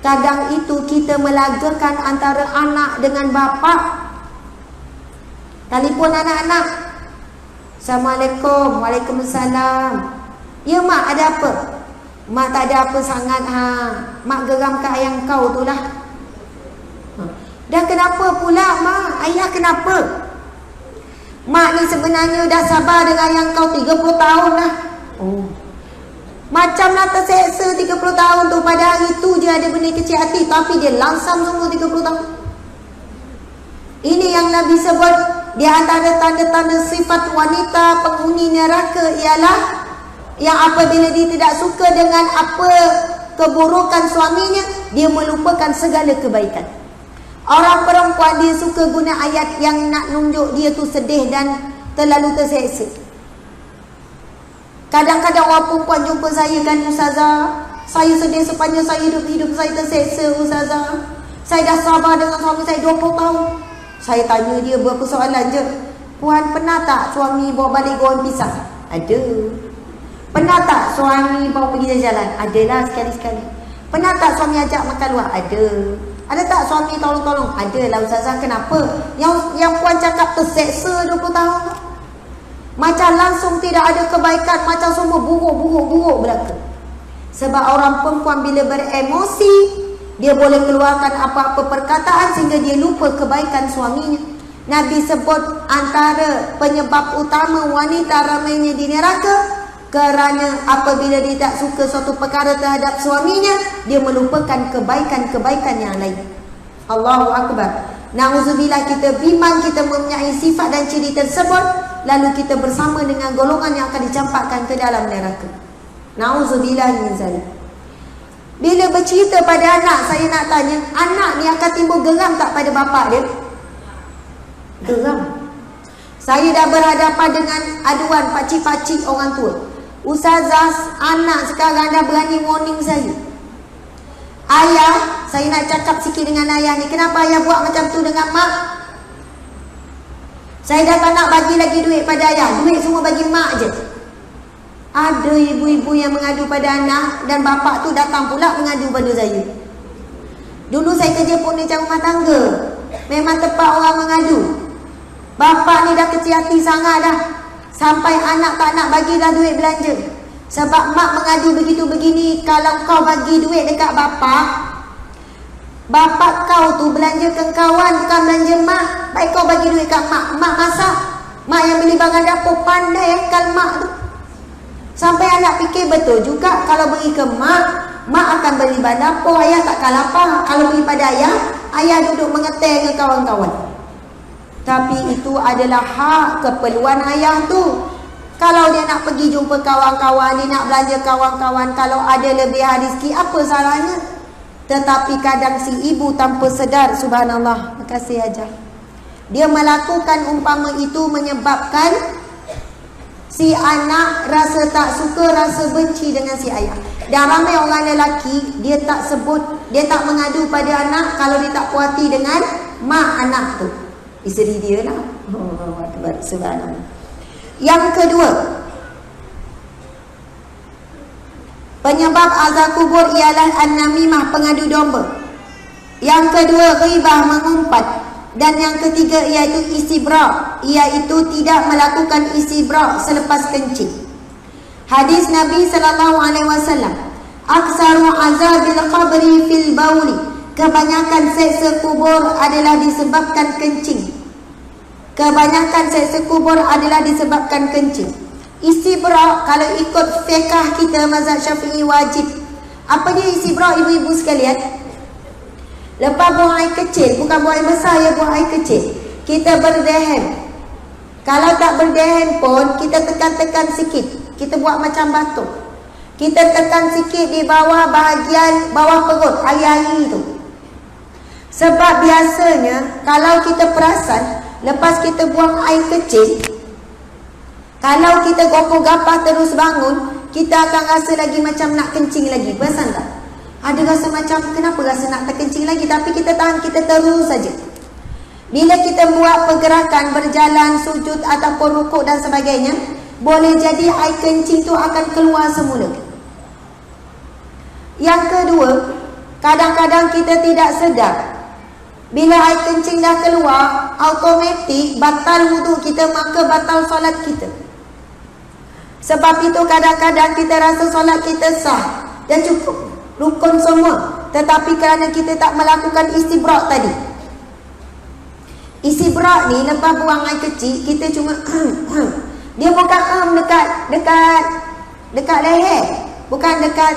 Kadang itu kita melagakan antara anak dengan bapa. Telefon anak-anak. Assalamualaikum. Waalaikumsalam. Ya mak, ada apa? Mak tak ada apa sangat Mak geram ke ayah kau tu lah. Dah kenapa pula mak? Ayah kenapa? Mak ni sebenarnya dah sabar dengan ayah kau 30 tahun lah. Oh, macamlah terseksa 30 tahun tu. Pada hari tu je ada benda kecil hati, tapi dia langsam semua 30 tahun. Ini yang Nabi sebut, di antara tanda-tanda sifat wanita penghuni neraka ialah yang apabila dia tidak suka dengan apa keburukan suaminya, dia melupakan segala kebaikan. Orang perempuan dia suka guna ayat yang nak nunjuk dia tu sedih dan terlalu terseksa. Kadang-kadang orang perempuan jumpa saya kan, Ustazah, saya sedih sepanjang saya hidup saya terseksa Ustazah. Saya dah sabar dengan suami saya 20 tahun. Saya tanya dia berapa soalan je. Puan, pernah tak suami bawa balik goreng pisang? Ada. Pernah tak suami bawa pergi jalan? Adalah sekali-sekali. Pernah tak suami ajak makan luar? Ada. Ada tak suami tolong-tolong? Adalah Ustazah. Kenapa? Yang puan cakap terseksa 20 tahun. Macam langsung tidak ada kebaikan, macam semua buruk belaka. Sebab orang perempuan bila beremosi, dia boleh keluarkan apa-apa perkataan sehingga dia lupa kebaikan suaminya. Nabi sebut antara penyebab utama wanita ramainya di neraka kerana apabila dia tak suka suatu perkara terhadap suaminya, dia melupakan kebaikan-kebaikan yang lain. Allahu Akbar. Na'udzubillah, kita bimbang kita mempunyai sifat dan ciri tersebut, lalu kita bersama dengan golongan yang akan dicampakkan ke dalam neraka. Na'udzubillah min zalik. Bila bercerita pada anak, saya nak tanya, anak ni akan timbul geram tak pada bapa dia? Geram. Saya dah berhadapan dengan aduan pakcik-pakcik orang tua. Ustazah, anak sekarang dah berani warning saya. Ayah, saya nak cakap sikit dengan ayah ni, kenapa ayah buat macam tu dengan mak? Saya dah tak nak bagi lagi duit pada ayah, duit semua bagi mak je. Ada ibu-ibu yang mengadu pada anak, dan bapa tu datang pula mengadu pada saya. Dulu saya kerja furniture rumah tangga, memang tempat orang mengadu. Bapa ni dah kecil hati sangat dah, sampai anak tak nak bagi dah duit belanja. Sebab mak mengadu begitu begini, kalau kau bagi duit dekat bapa kau tu belanja ke kawan, bukan belanja mak. Baik kau bagi duit kat mak, mak masak, mak yang beli barang dapur, pandai akal mak tu. Sampai anak fikir betul juga, kalau beri ke mak akan beli barang dapur, ayah takkan lapar. Kalau beri pada ayah duduk mengeter dengan kawan-kawan. Tapi itu adalah hak keperluan ayah tu. Kalau dia nak pergi jumpa kawan-kawan, dia nak belanja kawan-kawan, kalau ada lebihan rezeki, apa salahnya? Tetapi kadang si ibu tanpa sedar, subhanallah, makasih ajar, dia melakukan umpama itu menyebabkan si anak rasa tak suka, rasa benci dengan si ayah. Dan ramai orang lelaki, dia tak sebut, dia tak mengadu pada anak kalau dia tak puas hati dengan mak anak tu, isteri dia lah. Subhanallah. Yang kedua, penyebab azab kubur ialah an-namimah, pengadu domba. Yang kedua, ghibah, mengumpat. Dan yang ketiga iaitu istibra', iaitu tidak melakukan istibra' selepas kencing. Hadis Nabi SAW, aksaru azabil qabri fil bauli, kebanyakan seksa kubur adalah disebabkan kencing. Kebanyakan seksa kubur adalah disebabkan kencing. Istibra', kalau ikut fiqh kita mazhab Syafi'i, wajib. Apa dia istibra', ibu-ibu sekalian? Lepas buang air kecil, bukan buang air besar ya, buang air kecil, kita berdehem. Kalau tak berdehem pun, kita tekan-tekan sikit, kita buat macam batuk, kita tekan sikit di bawah bahagian bawah perut, air-air tu. Sebab biasanya kalau kita perasan, lepas kita buang air kecil, kalau kita gopoh-gapah terus bangun, kita akan rasa lagi macam nak kencing lagi. Perasan tak? Ada rasa macam, kenapa rasa nak terkencing lagi? Tapi kita tahan, kita terus saja. Bila kita buat pergerakan, berjalan, sujud ataupun rukuk dan sebagainya, boleh jadi air kencing tu akan keluar semula. Yang kedua, kadang-kadang kita tidak sedar, bila air kencing dah keluar, automatik batal wuduk kita, maka batal solat kita. Sebab itu kadang-kadang kita rasa solat kita sah dan cukup, rukun semua, tetapi kerana kita tak melakukan istibrak tadi. Istibrak ni lepas buang air kecil, kita cuma dia bukan dekat leher, bukan dekat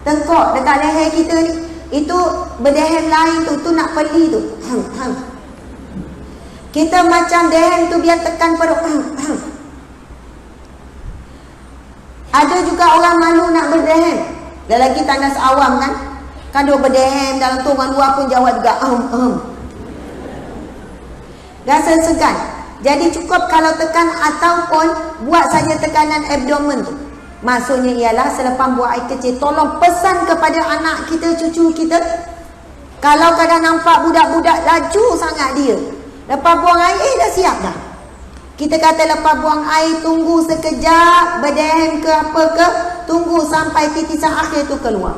tengkok, dekat leher kita ni. Itu berdehem lain tu nak peli tu. Kita macam dehem tu biar tekan perut. Ada juga orang malu nak berdehem. Dah lagi tandas awam kan, dia berdehem dalam tuangan luar pun jawab juga rasa segan. Jadi cukup kalau tekan ataupun buat saja tekanan abdomen tu. Maksudnya ialah selepas buang air kecil, tolong pesan kepada anak kita, cucu kita. Kalau kadang nampak budak-budak laju sangat dia, lepas buang air dah siap dah. Kita kata lepas buang air tunggu sekejap, berdehem ke apa ke, tunggu sampai titisan akhir tu keluar.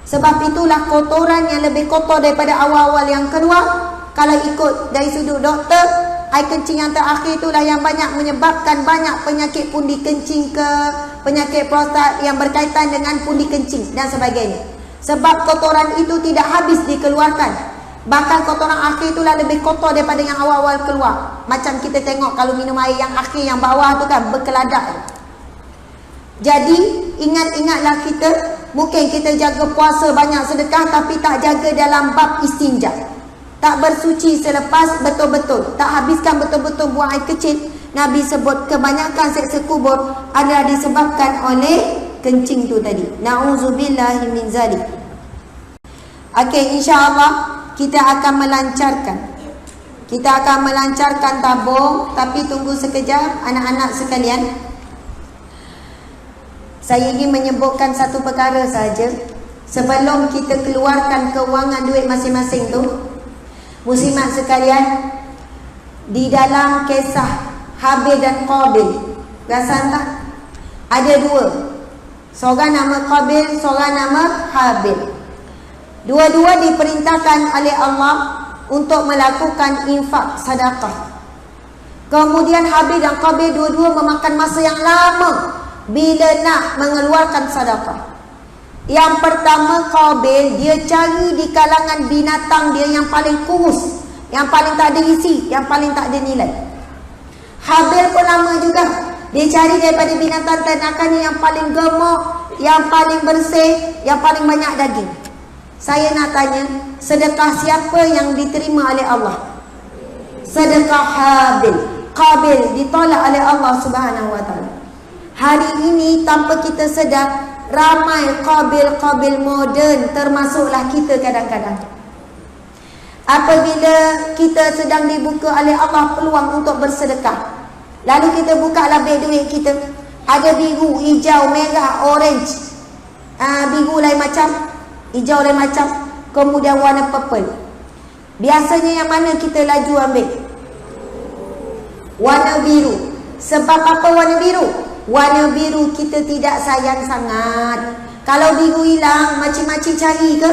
Sebab itulah kotoran yang lebih kotor daripada awal-awal yang keluar. Kalau ikut dari sudut doktor, air kencing yang terakhir itulah yang banyak menyebabkan banyak penyakit pundi kencing ke, penyakit prostat yang berkaitan dengan pundi kencing dan sebagainya. Sebab kotoran itu tidak habis dikeluarkan. Bahkan kotoran akhir itulah lebih kotor daripada yang awal-awal keluar. Macam kita tengok kalau minum air yang akhir, yang bawah tu kan berkeladak. Jadi ingat-ingatlah kita, mungkin kita jaga puasa, banyak sedekah, tapi tak jaga dalam bab istinja. Tak bersuci selepas betul-betul, tak habiskan betul-betul buang air kecil. Nabi sebut kebanyakan seksa kubur adalah disebabkan oleh kencing tu tadi. Na'udzubillahi min zalik. Okey, insya-Allah kita akan melancarkan. Kita akan melancarkan tabung, tapi tunggu sekejap anak-anak sekalian. Saya ingin menyebutkan satu perkara saja sebelum kita keluarkan kewangan duit masing-masing tu. Muslimat sekalian, di dalam kisah Habil dan Qabil, perasan tak? Ada dua. Seorang nama Qabil, seorang nama Habil. Dua-dua diperintahkan oleh Allah untuk melakukan infak sedekah. Kemudian Habil dan Qabil dua-dua memakan masa yang lama bila nak mengeluarkan sedekah. Yang pertama, Qabil, dia cari di kalangan binatang dia yang paling kurus, yang paling tak ada isi, yang paling tak ada nilai. Habil pun lama juga. Dia cari daripada binatang ternakannya yang paling gemuk, yang paling bersih, yang paling banyak daging. Saya nak tanya, sedekah siapa yang diterima oleh Allah? Sedekah Habil. Qabil ditolak oleh Allah Subhanahu wa taala. Hari ini tanpa kita sedar, ramai Qabil-Qabil moden, termasuklah kita kadang-kadang. Apabila kita sedang dibuka oleh Allah peluang untuk bersedekah, lalu kita buka lah beg duit kita, ada biru, hijau, merah, orange, biru lain macam, hijau lain macam, kemudian warna purple. Biasanya yang mana kita laju ambil? Warna biru. Sebab apa warna biru? Warna biru kita tidak sayang sangat. Kalau biru hilang, makcik-makcik cari ke?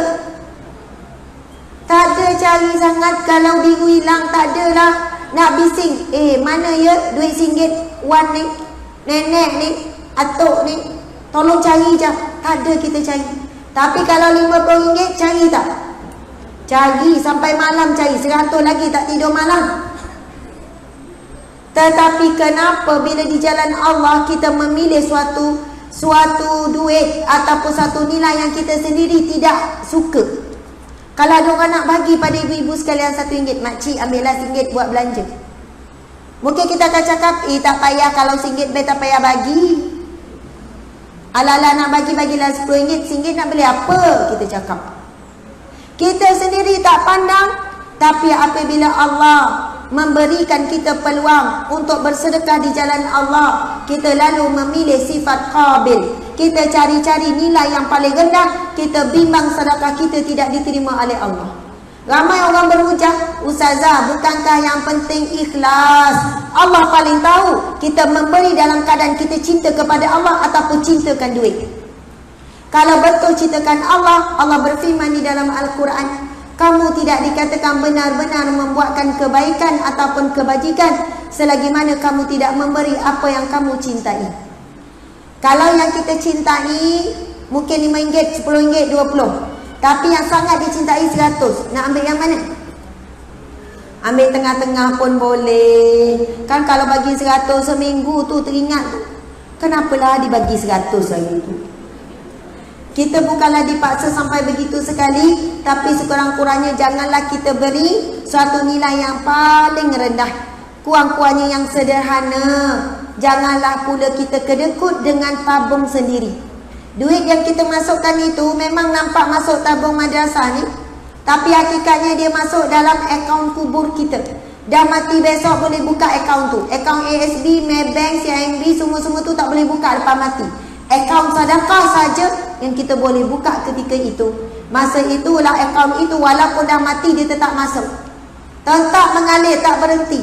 Tak ada cari sangat. Kalau biru hilang, tak adalah nak bising. Mana ya duit RM1 Wan ni, nenek ni, atuk ni, tolong cari je. Tak ada kita cari. Tapi kalau RM50 cari tak? Cari sampai malam cari. 100 lagi tak tidur malam. Tetapi kenapa bila di jalan Allah kita memilih suatu duit ataupun satu nilai yang kita sendiri tidak suka? Kalau ada orang nak bagi pada ibu-ibu sekalian RM1, makcik ambillah RM1 buat belanja. Mungkin kita akan cakap, tak payah, kalau RM1 tak payah bagi. Ala-ala nak bagilah RM10, RM1 nak beli apa? Kita cakap. Kita sendiri tak pandang. Tapi apabila Allah memberikan kita peluang untuk bersedekah di jalan Allah, kita lalu memilih sifat Qabil. Kita cari-cari nilai yang paling rendah, kita bimbang sedekah kita tidak diterima oleh Allah. Ramai orang berhujah, ustazah, bukankah yang penting ikhlas? Allah paling tahu kita memberi dalam keadaan kita cinta kepada Allah ataupun cintakan duit. Kalau betul ciptakan Allah, Allah berfirman di dalam Al-Quran, kamu tidak dikatakan benar-benar membuatkan kebaikan ataupun kebajikan selagi mana kamu tidak memberi apa yang kamu cintai. Kalau yang kita cintai mungkin RM5, RM10, RM20, tapi yang sangat dicintai 100, nak ambil yang mana? Ambil tengah-tengah pun boleh. Kan kalau bagi 100 seminggu tu teringat tu, kenapalah dibagi 100 hari tu? Kita bukanlah dipaksa sampai begitu sekali, tapi sekurang-kurangnya janganlah kita beri suatu nilai yang paling rendah. Kurang-kurangnya yang sederhana. Janganlah pula kita kedekut dengan tabung sendiri. Duit yang kita masukkan itu memang nampak masuk tabung madrasah ni, tapi hakikatnya dia masuk dalam akaun kubur kita. Dah mati besok boleh buka akaun tu. Akaun ASB, Maybank, CIMB, semua-semua tu tak boleh buka lepas mati. Akaun sedekah saja yang kita boleh buka ketika itu. Masa itulah akaun itu walaupun dah mati dia tetap masuk. Tetap mengalir, tak berhenti.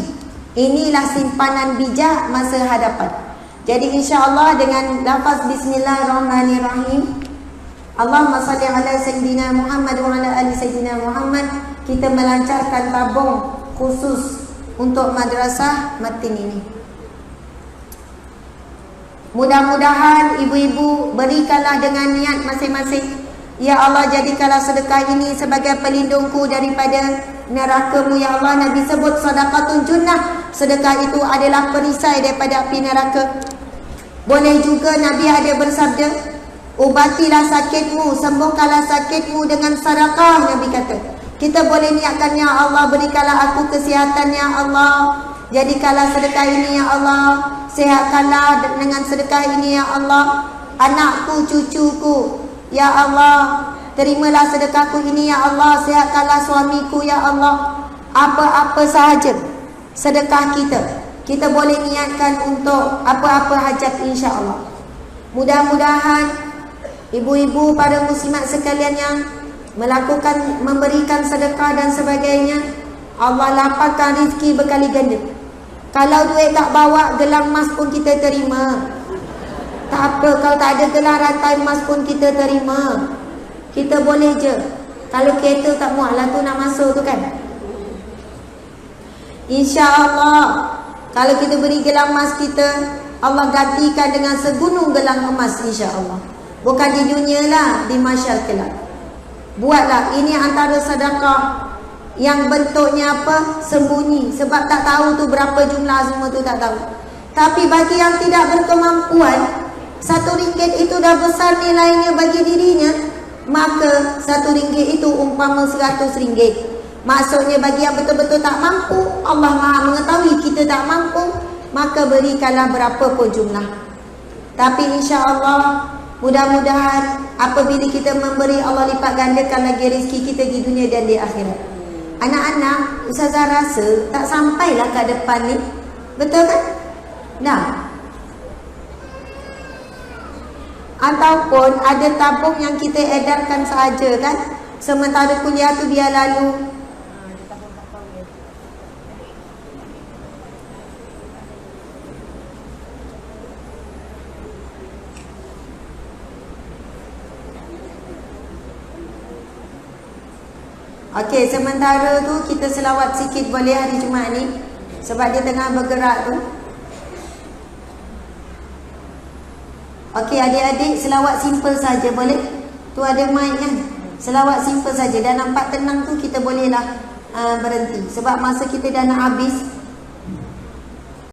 Inilah simpanan bijak masa hadapan. Jadi insya-Allah dengan lafaz bismillahirrahmanirrahim, Allahumma salli ala sayyidina Muhammad wa ala ali sayyidina Muhammad, kita melancarkan tabung khusus untuk madrasah Matin ini. Mudah-mudahan ibu-ibu berikanlah dengan niat masing-masing. Ya Allah, jadikanlah sedekah ini sebagai pelindungku daripada neraka-Mu ya Allah. Nabi sebut sedekatun junnah, sedekah itu adalah perisai daripada api neraka. Boleh juga Nabi ada bersabda, ubatilah sakitmu, sembuhkanlah sakitmu dengan sedekah. Nabi kata, kita boleh niatkan, ya Allah berikanlah aku kesihatan ya Allah, jadikanlah sedekah ini ya Allah, sehatkanlah dengan sedekah ini ya Allah anakku, cucuku ya Allah, terimalah sedekahku ini ya Allah, sehatkanlah suamiku ya Allah. Apa-apa sahaja sedekah kita boleh niatkan untuk apa-apa hajat insya-Allah. Mudah-mudahan ibu-ibu pada muslimat sekalian yang melakukan memberikan sedekah dan sebagainya, Allah lapangkan rezeki berkali ganda. Kalau duit tak bawa, gelang emas pun kita terima. Tak apa, kalau tak ada gelang rantai emas pun kita terima. Kita boleh je. Kalau kereta tak muat lah tu nak masuk tu kan. InsyaAllah kalau kita beri gelang emas kita, Allah gantikan dengan segunung gelang emas insya-Allah. Bukan di dunia lah, di mahsyar kelak. Buatlah, ini antara sedekah yang bentuknya apa? Sembunyi. Sebab tak tahu tu berapa jumlah, semua tu tak tahu. Tapi bagi yang tidak berkemampuan, RM1 itu dah besar nilainya bagi dirinya, maka RM1 itu umpama RM100. Maksudnya bagi yang betul-betul tak mampu, Allah Maha mengetahui kita tak mampu, maka berikanlah berapa pun jumlah. Tapi insya-Allah mudah-mudahan apabila kita memberi, Allah lipat gandakan lagi rezeki kita di dunia dan di akhirat. Anak-anak, Ustazah rasa tak sampailah ke depan ni. Betul kan? Nah. Ataupun ada tabung yang kita edarkan sahaja kan, sementara kuliah tu biar lalu. Okey, sementara tu kita selawat sikit boleh hari Jumaat ni, sebab dia tengah bergerak tu. Okey adik-adik, selawat simple saja boleh? Tu ada mic kan? Selawat simple saja. Dan nampak tenang tu kita bolehlah berhenti. Sebab masa kita dah nak habis.